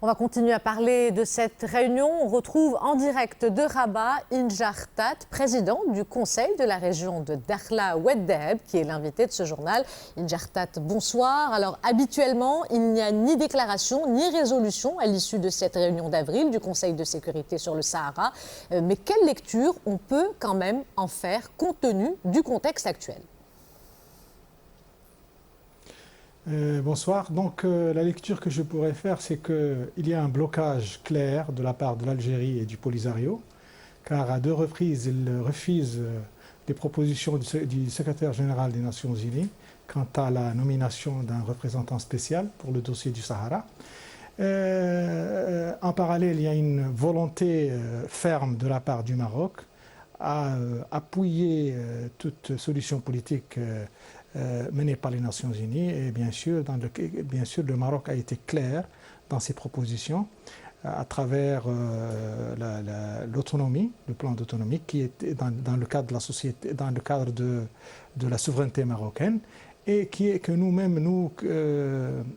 On va continuer à parler de cette réunion. On retrouve en direct de Rabat Inja Artat, président du conseil de la région de Dakhla Oued Daeb, qui est l'invité de ce journal. Inja Artat, bonsoir. Alors habituellement, il n'y a ni déclaration ni résolution à l'issue de cette réunion d'avril du Conseil de sécurité sur le Sahara. Mais quelle lecture on peut quand même en faire compte tenu du contexte actuel ? Bonsoir. Donc la lecture que je pourrais faire, c'est qu'il y a un blocage clair de la part de l'Algérie et du Polisario, car à deux reprises, ils refusent les propositions du secrétaire général des Nations Unies quant à la nomination d'un représentant spécial pour le dossier du Sahara. En parallèle, il y a une volonté ferme de la part du Maroc à appuyer toute solution politique menée par les Nations Unies. Et bien sûr, le Maroc a été clair dans ses propositions à travers l'autonomie, le plan d'autonomie qui est dans le cadre de la société, dans le cadre de la souveraineté marocaine, et qui est que nous-mêmes, nous,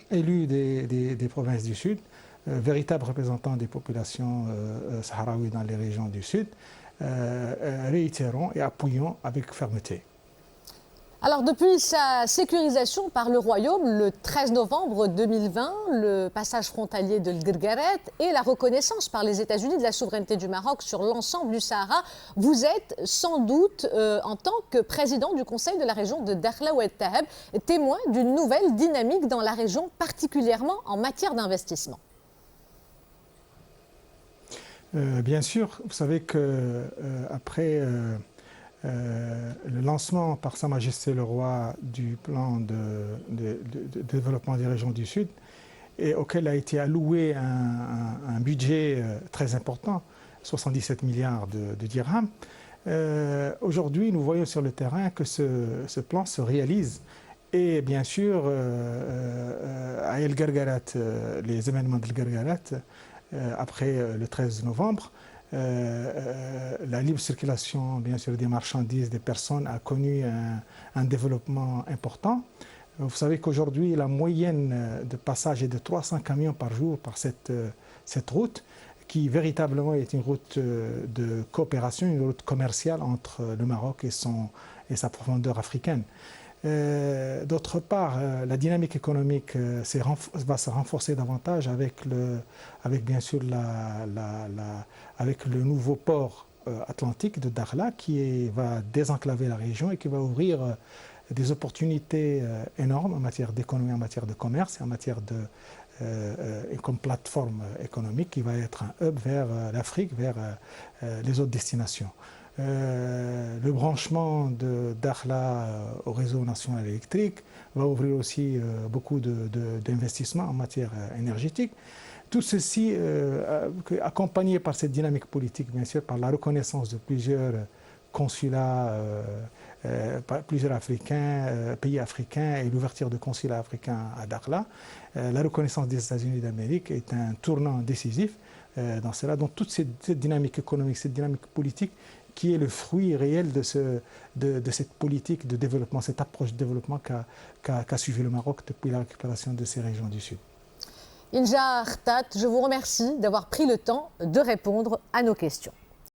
élus des provinces du Sud, véritables représentants des populations sahraouies dans les régions du Sud, réitérons et appuyons avec fermeté. Alors, depuis sa sécurisation par le Royaume le 13 novembre 2020, le passage frontalier de l'Guergueret et la reconnaissance par les États-Unis de la souveraineté du Maroc sur l'ensemble du Sahara, vous êtes sans doute, en tant que président du Conseil de la région de Dakhla Oued Daeb, témoin d'une nouvelle dynamique dans la région, particulièrement en matière d'investissement. Bien sûr, vous savez qu'après le lancement par Sa Majesté le Roi du plan de développement des régions du Sud, et auquel a été alloué un budget très important, 77 milliards de dirhams. Aujourd'hui, nous voyons sur le terrain que ce plan se réalise. Et bien sûr, à El Guergueret, les événements de El Guergueret, après le 13 novembre, la libre circulation, bien sûr, des marchandises, des personnes a connu un développement important. Vous savez qu'aujourd'hui, la moyenne de passage est de 300 camions par jour par cette route, qui véritablement est une route de coopération, une route commerciale entre le Maroc et sa profondeur africaine. D'autre part, la dynamique économique va se renforcer davantage avec bien sûr avec le nouveau port atlantique de Dakhla qui va désenclaver la région et qui va ouvrir des opportunités énormes en matière d'économie, en matière de commerce et en matière comme plateforme économique qui va être un hub vers l'Afrique, vers les autres destinations. Le branchement de Dakhla au réseau national électrique va ouvrir aussi beaucoup d'investissements en matière énergétique. Tout ceci accompagné par cette dynamique politique, bien sûr, par la reconnaissance de plusieurs consulats, plusieurs pays africains et l'ouverture de consulats africains à Dakhla. La reconnaissance des États-Unis d'Amérique est un tournant décisif dans cela. Donc toute cette dynamique économique, cette dynamique politique, qui est le fruit réel de cette politique de développement, cette approche de développement qu'a suivi le Maroc depuis la récupération de ces régions du Sud. Inja Artat, je vous remercie d'avoir pris le temps de répondre à nos questions.